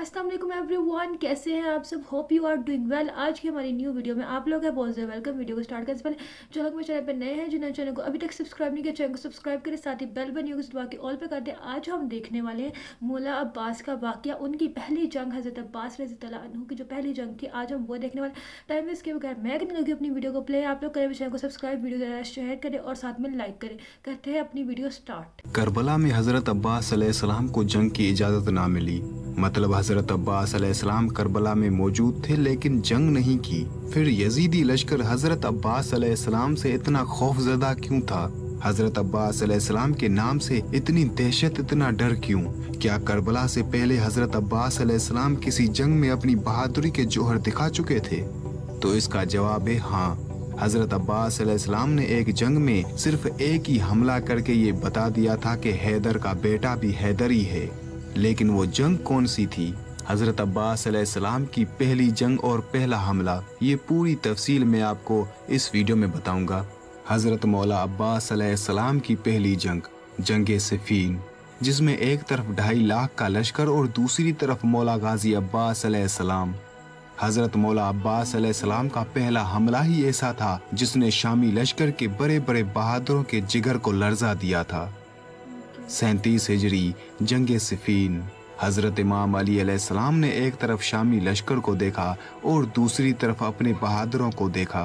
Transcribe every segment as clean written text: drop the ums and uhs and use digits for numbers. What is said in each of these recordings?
अस्सलाम वालेकुम एवरीवन, कैसे हैं आप सब? Hope you are doing well. आज की हमारी न्यू वीडियो में आप लोग हैं बहुत ज़्यादा वेलकम। वीडियो को स्टार्ट करने से पहले जो लोग मेरे चैनल पर नए हैं, जिन्होंने चैनल को अभी तक सब्सक्राइब नहीं किया, चैनल को सब्सक्राइब करें, साथ ही बेल बनी होगी दबा के ऑल पे कर दें। आज हम देखने वाले हैं मौला अब्बास का वाक़या, उनकी पहली जंग, हज़रत अब्बास रज़ियल्लाहु अन्हु की जो पहली जंग थी, आज हम वो देखने वाले। टाइम वेस्ट के बगैर मैं करने लगी अपनी वीडियो को प्ले। आप लोग करें चैनल को सब्सक्राइब, वीडियो ज़रा शेयर करें और साथ में लाइक करें। करते हैं अपनी वीडियो स्टार्ट। करबला में हज़रत अब्बास अलैहिस्सलाम को जंग की इजाज़त ना मिली। मतलब हज़रत अब्बास अलैहिस्सलाम करबला में मौजूद थे लेकिन जंग नहीं की। फिर यजीदी लश्कर हज़रत अब्बास अलैहिस्सलाम से इतना खौफज़दा क्यों था? हज़रत अब्बास अलैहिस्सलाम के नाम से इतनी दहशत, इतना डर क्यों? क्या करबला से पहले हज़रत अब्बास अलैहिस्सलाम किसी जंग में अपनी बहादुरी के जौहर दिखा चुके थे? तो इसका जवाब है हाँ। हज़रत अब्बास अलैहिस्सलाम ने एक जंग में सिर्फ एक ही हमला करके ये बता दिया था कि हैदर का बेटा भी हैदर ही है। लेकिन वो जंग कौन सी थी? हज़रत अब्बास अलैहिस्सलाम की पहली जंग और पहला हमला, ये पूरी तफसील मैं आपको इस वीडियो में बताऊंगा। हज़रत मौला अब्बास अलैहिस्सलाम की पहली जंग, जंगे सिफ़ीन, जिसमें एक तरफ 2.5 लाख का लश्कर और दूसरी तरफ मौला गाजी अब्बास अलैहिस्सलाम। हज़रत मौला अब्बास अलैहिस्सलाम का पहला हमला ही ऐसा था जिसने शामी लश्कर के बड़े बड़े बहादुरों के जिगर को लर्जा दिया था। 37 हिजरी, जंगे सिफ़ीन। हज़रत इमाम अली अलैहिस्सलाम ने एक तरफ शामी लश्कर को देखा और दूसरी तरफ अपने बहादुरों को देखा।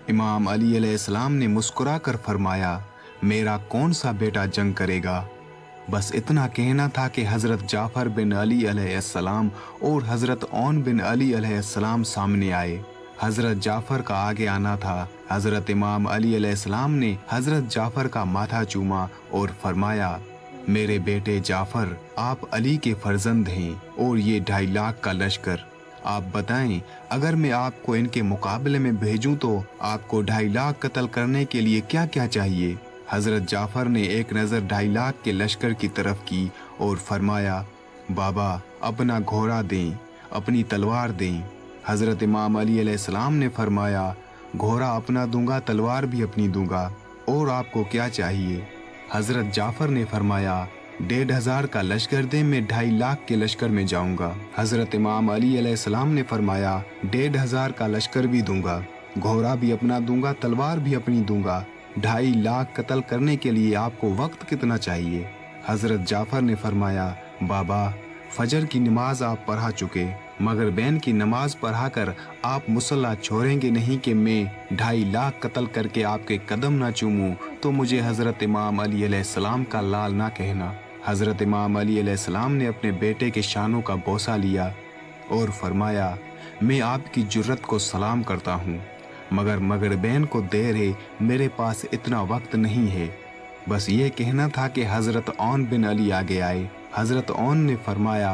इमाम अली अलैहिस्सलाम ने मुस्कुरा कर फरमाया, मेरा कौन सा बेटा जंग करेगा? बस इतना कहना था कि हज़रत जाफ़र बिन अली अलैहिस्सलाम और हज़रत ओन बिन अली अलैहिस्सलाम सामने आए। हज़रत जाफ़र का आगे आना था। हज़रत इमाम अली अलैहिस्सलाम ने हज़रत जाफ़र का माथा चूमा और फरमाया, मेरे बेटे जाफ़र, आप अली के फर्जंद हैं और ये 2.5 लाख का लश्कर, आप बताएं अगर मैं आपको इनके मुकाबले में भेजूं तो आपको 2.5 लाख कत्ल करने के लिए क्या क्या चाहिए? हज़रत जाफ़र ने एक नज़र 2.5 लाख के लश्कर की तरफ की और फरमाया, बाबा अपना घोड़ा दें, अपनी तलवार दें। हज़रत इमाम अली अलैहिस्सलाम ने फरमाया, घोड़ा अपना दूंगा, तलवार भी अपनी दूंगा, और आपको क्या चाहिए? हज़रत जाफ़र ने फरमाया, 1,500 का लश्कर दे, मैं 2.5 लाख के लश्कर में जाऊंगा। हज़रत इमाम अली अलैहिस्सलाम ने फरमाया, 1,500 का लश्कर भी दूंगा, घोड़ा भी अपना दूंगा, तलवार भी अपनी दूंगा। 2.5 लाख कत्ल करने के लिए आपको वक्त कितना चाहिए? हज़रत जाफ़र ने फरमाया, बाबा फजर की नमाज आप पढ़ा चुके, मगर बैन की नमाज पढ़ा कर आप मुसल्ला छोड़ेंगे नहीं कि मैं 2.5 लाख कत्ल करके आपके कदम ना चूमूं, तो मुझे हज़रत इमाम अली अलैहिस्सलाम का लाल ना कहना। हज़रत इमाम अली अलैहिस्सलाम ने अपने बेटे के शानों का बोसा लिया और फरमाया, मैं आपकी जुर्रत को सलाम करता हूँ, मगर बैन को देर है, मेरे पास इतना वक्त नहीं है। बस ये कहना था कि हज़रत ओन बिन अली आगे आए। हज़रत ओन ने फरमाया,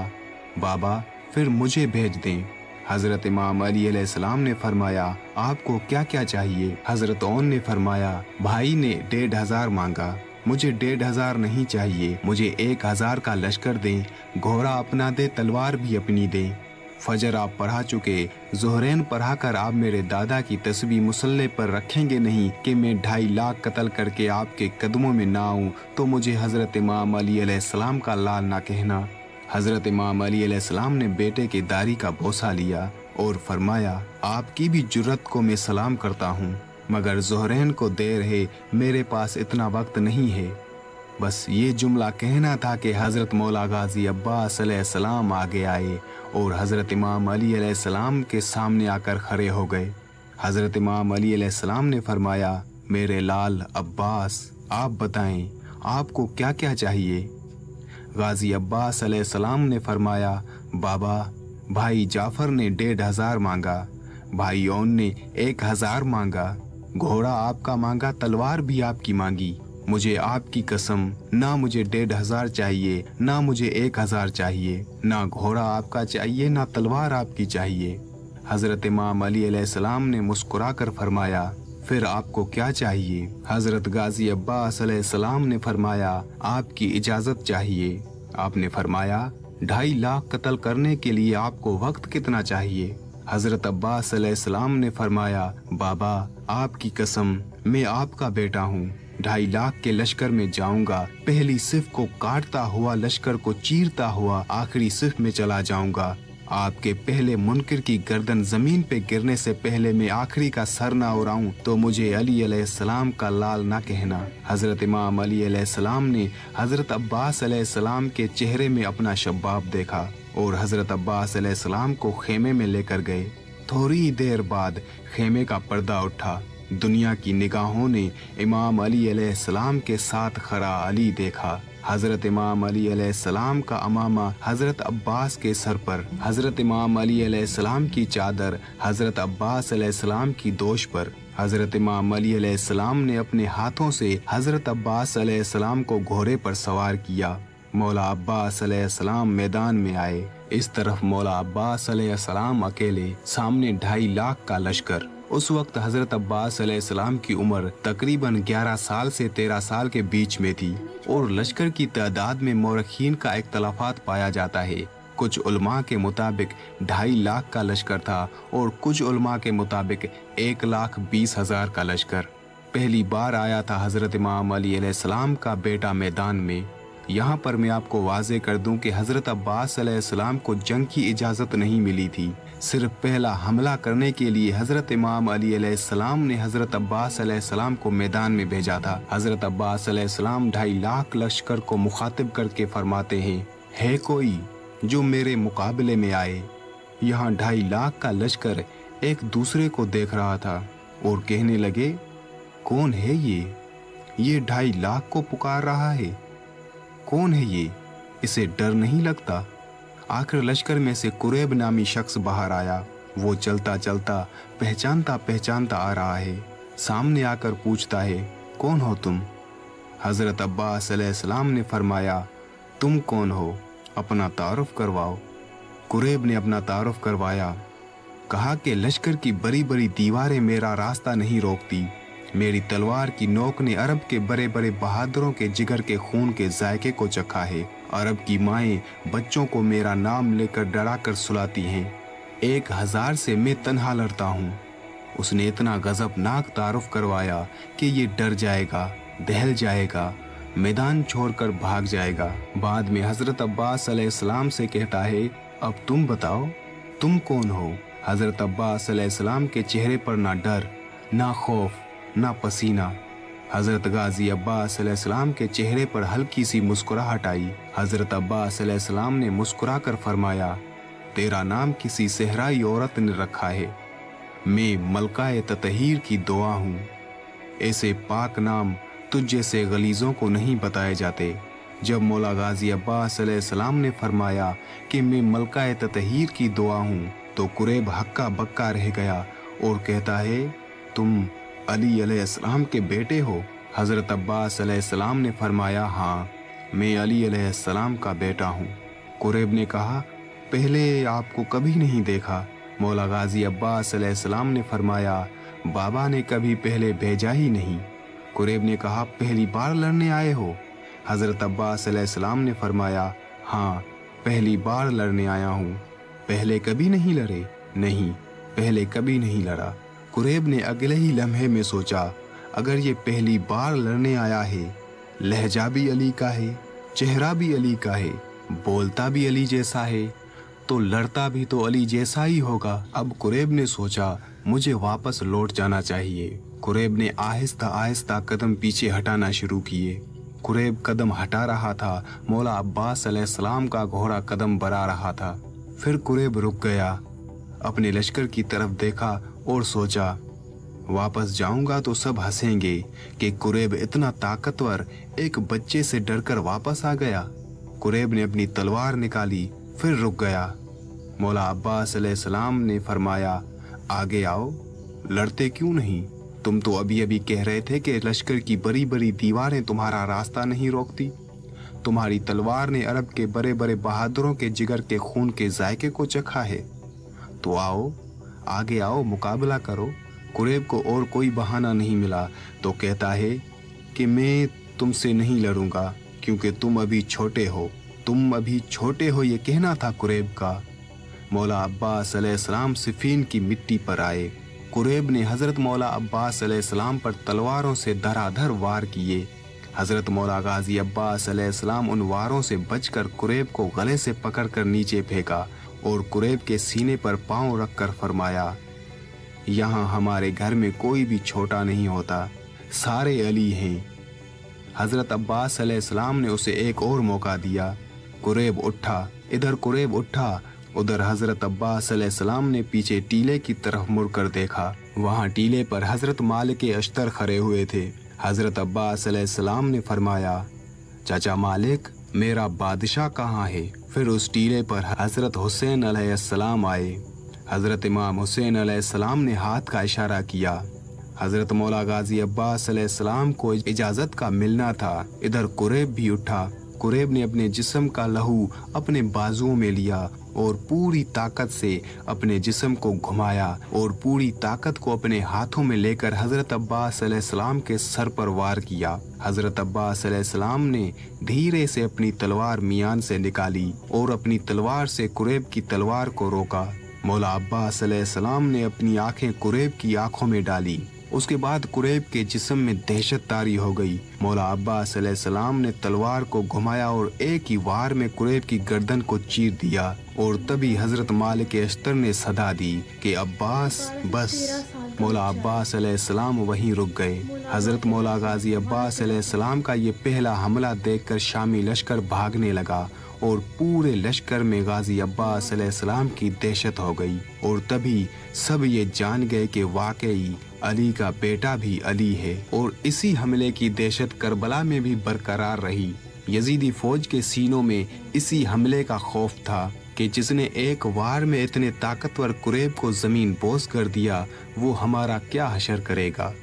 बाबा फिर मुझे भेज दें। हज़रत इमाम अली अलैहिस्सलाम ने फरमाया, आपको क्या क्या चाहिए? हज़रत ओन ने फरमाया, भाई ने 1,500 मांगा, मुझे 1,500 नहीं चाहिए, मुझे 1,000 का लश्कर दें, घोड़ा अपना दे, तलवार भी अपनी दें। फजर आप पढ़ा चुके, ज़ोहरैन पढ़ा कर आप मेरे दादा की तस्बीह मुसल्ले पर रखेंगे नहीं कि मैं 2.5 लाख कत्ल करके आपके कदमों में ना आऊँ, तो मुझे हज़रत इमाम अली अलैहिस्सलाम का लाल ना कहना। हज़रत इमाम अली अलैहिस्सलाम ने बेटे की दाढ़ी का बोसा लिया और फरमाया, आपकी भी जुर्रत को मैं सलाम करता हूँ, मगर ज़ोहरैन को देर है, मेरे पास इतना वक्त नहीं है। बस ये जुमला कहना था कि हज़रत मौला गाजी अब्बास अलैहिस्सलाम आगे आए और हज़रत इमाम अली अलैहिस्सलाम के सामने आकर खड़े हो गए। हज़रत इमाम अली अलैहिस्सलाम ने फरमाया, मेरे लाल अब्बास, आप बताएं आपको क्या क्या चाहिए? गाजी अब्बास अलैहिस्सलाम ने फरमाया, बाबा भाई जाफ़र ने 1,500 मांगा, भाई ओन ने 1,000 मांगा, घोड़ा आपका मांगा, तलवार भी आपकी मांगी। मुझे आपकी कसम, ना मुझे 1,500 चाहिए, ना मुझे 1,000 चाहिए, ना घोड़ा आपका चाहिए, ना तलवार आपकी चाहिए। हज़रत इमाम अली अलैहिस्सलाम ने मुस्कुरा कर फरमाया, फिर आपको क्या चाहिए? हज़रत गाजी अब्बास अलैहिस्सलाम ने फरमाया, आपकी इजाज़त चाहिए। आपने फरमाया, 2.5 लाख कत्ल करने के लिए आपको वक्त कितना चाहिए? हज़रत अब्बास अलैहिस्सलाम ने फरमाया, बाबा आपकी कसम, मैं आपका बेटा हूँ, 2.5 लाख के लश्कर में जाऊंगा। पहली सिफ को काटता हुआ लश्कर को चीरता हुआ आखिरी सिफ में चला जाऊंगा। आपके पहले मुनकिर की गर्दन जमीन पे गिरने से पहले मैं आखिरी का सर ना उड़ाऊं तो मुझे अली अलैहिस्सलाम का लाल ना कहना। हजरत इमाम अली अलैहिस्सलाम ने हजरत अब्बास अलैहिस्सलाम के चेहरे में अपना शबाब देखा और हजरत अब्बास अलैहिस्सलाम को खेमे में लेकर गए। थोड़ी देर बाद खेमे का पर्दा उठा। दुनिया की निगाहों ने इमाम अली अलैहिस्सलाम के साथ खड़ा अली देखा। हजरत इमाम अली अलैहिस्सलाम का अमामा हजरत अब्बास के सर पर, हजरत इमाम अली अलैहिस्सलाम की चादर हजरत अब्बास अलैहिस्सलाम की दोश पर। हजरत इमाम अली अलैहिस्सलाम ने अपने हाथों से हजरत अब्बास अलैहिस्सलाम को घोड़े पर सवार किया। मौला अब्बास अलैहिस्सलाम मैदान में आए। इस तरफ मौला अब्बास अलैहिस्सलाम अकेले, सामने 2.5 लाख का लश्कर। उस वक्त हजरत अब्बास अलैहिस्सलाम की उम्र तकरीबन 11 साल से 13 साल के बीच में थी और लश्कर की तादाद में मौरखीन का इख्तलाफात पाया जाता है। कुछ उलमा के मुताबिक 2.5 लाख का लश्कर था और कुछ उलमा के मुताबिक 1,20,000 का लश्कर। पहली बार आया था हजरत इमाम अली अलैहिस्सलाम का बेटा मैदान में। यहाँ पर मैं आपको वाज़े कर दूं कि हजरत अब्बास अलैहिस्सलाम को जंग की इजाज़त नहीं मिली थी। सिर्फ पहला हमला करने के लिए हजरत इमाम अली अलैहिस्सलाम ने हजरत अब्बास अलैहिस्सलाम को मैदान में भेजा था। हजरत अब्बास अलैहिस्सलाम 2.5 लाख लश्कर को मुखातिब करके फरमाते हैं, है कोई जो मेरे मुकाबले में आए। यहाँ 2.5 लाख का लश्कर एक दूसरे को देख रहा था और कहने लगे, कौन है ये 2.5 लाख को पुकार रहा है। कौन है ये, इसे डर नहीं लगता। आखिर लश्कर में से कुरैब नामी शख्स बाहर आया। वो चलता चलता पहचानता पहचानता आ रहा है। सामने आकर पूछता है, कौन हो तुम। हजरत अब्बास अलैहिस्सलाम ने फरमाया, तुम कौन हो, अपना तारुफ करवाओ। कुरैब ने अपना तारुफ करवाया। कहा कि लश्कर की बड़ी बड़ी दीवारें मेरा रास्ता नहीं रोकती। मेरी तलवार की नोक ने अरब के बड़े बड़े बहादुरों के जिगर के खून के जायके को चखा है। अरब की माएँ बच्चों को मेरा नाम लेकर डरा कर सुलाती हैं। 1000 से मैं तन्हा लड़ता हूँ। उसने इतना गजबनाक तारुफ करवाया कि ये डर जाएगा, दहल जाएगा, मैदान छोड़कर भाग जाएगा। बाद में हजरत अब्बास अलैहिस्सलाम से कहता है, अब तुम बताओ, तुम कौन हो। हजरत अब्बास अलैहिस्सलाम के चेहरे पर ना डर, ना खौफ, ना पसीना। हजरत गाजी अब्बास अलैहिस्सलाम के चेहरे पर हल्की सी मुस्कुराहट आई। हजरत अब्बास अलैहिस्सलाम ने मुस्कुरा कर फरमाया, तेरा नाम किसी सहराई औरत ने रखा है। मैं मलकाए ततहीर की दुआ हूँ। ऐसे पाक नाम तुझ जैसे गलीजों को नहीं बताए जाते। जब मौला गाजी अब्बास अलैहिस्सलाम ने फरमाया कि मैं मलकाए ततहीर की दुआ हूँ तो कुरैब हक्का बक्का रह गया और कहता है, तुम अली अलैहिस्सलाम के बेटे हो। हजरत अब्बास अलैहिस्सलाम ने फरमाया, हाँ, मैं अली अलैहिस्सलाम का बेटा हूँ। कुरैब ने कहा, पहले आपको कभी नहीं देखा। मौला गाजी अब्बास अलैहिस्सलाम ने फरमाया, बाबा ने कभी पहले भेजा ही नहीं। कुरैब ने कहा, पहली बार लड़ने आए हो। हजरत अब्बास अलैहिस्सलाम ने फरमाया, हाँ, पहली बार लड़ने आया हूँ। पहले कभी नहीं लड़े। नहीं, पहले कभी नहीं लड़ा। कुरैब ने अगले ही लम्हे में सोचा, अगर ये पहली बार लड़ने आया है, लहजा भी अली का है, चेहरा भी अली का है, बोलता भी अली जैसा है, तो लड़ता भी तो अली जैसा ही होगा। अब कुरैब ने सोचा, मुझे वापस लौट जाना चाहिए। कुरैब ने आहिस्ता आहिस्ता कदम पीछे हटाना शुरू किए। कुरैब कदम हटा रहा था, मौला अब्बास अलैहिस्सलाम का घोड़ा कदम बढ़ा रहा था। फिर कुरैब रुक गया, अपने लश्कर की तरफ देखा और सोचा, वापस जाऊंगा तो सब हंसेंगे कि कुरैब इतना ताकतवर एक बच्चे से डरकर वापस आ गया। कुरैब ने अपनी तलवार निकाली, फिर रुक गया। मौला अब्बास अलैहिस्सलाम ने फरमाया, आगे आओ, लड़ते क्यों नहीं। तुम तो अभी अभी कह रहे थे कि लश्कर की बड़ी बड़ी दीवारें तुम्हारा रास्ता नहीं रोकती। तुम्हारी तलवार ने अरब के बड़े बड़े बहादुरों के जिगर के खून के जायके को चखा है। तो आओ, आगे आओ, मुकाबला करो। कुरैब को और कोई बहाना नहीं मिला तो कहता है कि मैं तुमसे नहीं लड़ूंगा क्योंकि तुम अभी छोटे हो। तुम अभी छोटे हो, ये कहना था कुरैब का। मौला अब्बास अलैहिस्सलाम सिफीन की मिट्टी पर आए। कुरैब ने हजरत मौला अब्बास अलैहिस्सलाम पर तलवारों से धड़ाधड़ वार किए। हजरत मौला गाजी अब्बास अलैहिस्सलाम उन वारों से बचकर कुरैब को गले से पकड़कर नीचे फेंका और कुरैब के सीने पर पांव रखकर फरमाया, यहाँ हमारे घर में कोई भी छोटा नहीं होता, सारे अली हैं। हजरत अब्बास अलैहिस्सलाम ने उसे एक और मौका दिया। कुरैब उठा, इधर कुरैब उठा, उधर हजरत अब्बास अलैहिस्सलाम ने पीछे टीले की तरफ मुड़कर देखा। वहाँ टीले पर हजरत मालिक अश्तर खड़े हुए थे। हजरत अब्बास अलैहिस्सलाम ने फरमाया, चाचा मालिक, मेरा बादशाह कहाँ है? फिर उस टीले पर हजरत हुसैन अलैहिस्सलाम आए। हजरत इमाम हुसैन अलैहिस्सलाम ने हाथ का इशारा किया। हजरत मौला गाजी अब्बास अलैहिस्सलाम को इजाज़त का मिलना था। इधर कुरैब भी उठा। कुरैब ने अपने जिस्म का लहू अपने बाजुओं में लिया और पूरी ताकत से अपने जिस्म को घुमाया और पूरी ताकत को अपने हाथों में लेकर हजरत अब्बास अलैहिस्सलाम के सर पर वार किया। हजरत अब्बास अलैहिस्सलाम ने धीरे से अपनी तलवार मियान से निकाली और अपनी तलवार से कुरैब की तलवार को रोका। मौला अब्बास अलैहिस्सलाम ने अपनी आंखें कुरैब की आंखों में डाली। उसके बाद कुरैब के जिस्म में दहशत तारी हो गई। मौला अब्बास अलैहिस्सलाम ने तलवार को घुमाया और एक ही वार में कुरैब की गर्दन को चीर दिया और तभी हजरत मालिक अश्तर ने सदा दी कि अब्बास बस। मौला अब्बास अलैहिस्सलाम वहीं रुक गए। हजरत मौला गाजी अब्बास अलैहिस्सलाम का ये पहला हमला देखकर शामी लश्कर भागने लगा और पूरे लश्कर में गाजी अब्बास अलैहिस्सलाम की दहशत हो गई और तभी सब ये जान गए कि वाकई अली का बेटा भी अली है। और इसी हमले की दहशत करबला में भी बरकरार रही। यजीदी फौज के सीनों में इसी हमले का खौफ था कि जिसने एक वार में इतने ताकतवर कुरैब को जमीन बोस कर दिया, वो हमारा क्या हशर करेगा।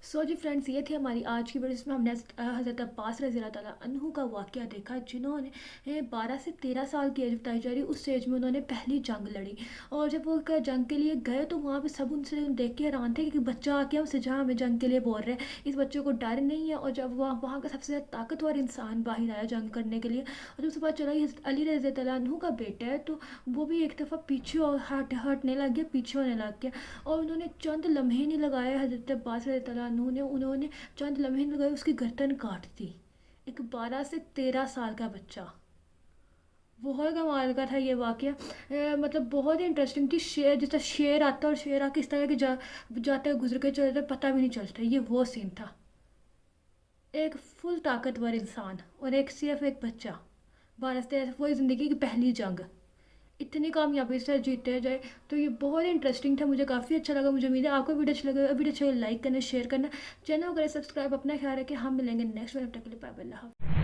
सो जी फ्रेंड्स, ये थी हमारी आज की वीडियो, जिसमें हमने हज़रत अब्बास रज़ी अल्लाह ताला अन्हु का वाक़या देखा, जिन्होंने 12 से 13 साल की एज बताई जा रही। उस एज में उन्होंने पहली जंग लड़ी और जब वो जंग के लिए गए तो वहाँ पे सब उनसे देख के हैरान थे कि बच्चा आके हमसे जहाँ हमें जंग के लिए बोल रहे हैं, इस बच्चे को डर नहीं है। और जब वहाँ का सबसे ज़्यादा ताकतवर इंसान बाहर आया जंग करने के लिए और जब उसके बाद चला अली रज़ी अल्लाह अन्हु का बेटा है, तो वो भी एक दफ़ा पीछे हटने लग गया, पीछे होने लग गया। और उन्होंने चंद लम्हे नहीं लगाए, हज़रत अब्बास रज़ी अल्लाह अन्हु ने उन्होंने चंद लम्हे लगाए, उसकी गर्दन काट दी। एक 12 से 13 साल का बच्चा। बहुत कमाल का था ये वाक़या। मतलब बहुत ही इंटरेस्टिंग थी। शेर, जिस तरह शेर आता और शेर आके इस तरह के जाते हुए गुजर के चलते पता भी नहीं चलता, ये वो सीन था। एक फुल ताकतवर इंसान और एक सिर्फ एक बच्चा, 12 से 13, वही ज़िंदगी की पहली जंग इतनी कामयाबी से जीते जाए, तो ये बहुत इंटरेस्टिंग था। मुझे काफ़ी अच्छा लगा। मुझे उम्मीद है आपको वीडियो अच्छा लगा। वीडियो अच्छा लगे लाइक करना, शेयर करना, चैनल को करें सब्सक्राइब। अपना ख्याल रखें। हम मिलेंगे नेक्स्ट वीडियो। तक के लिए बाय बाय।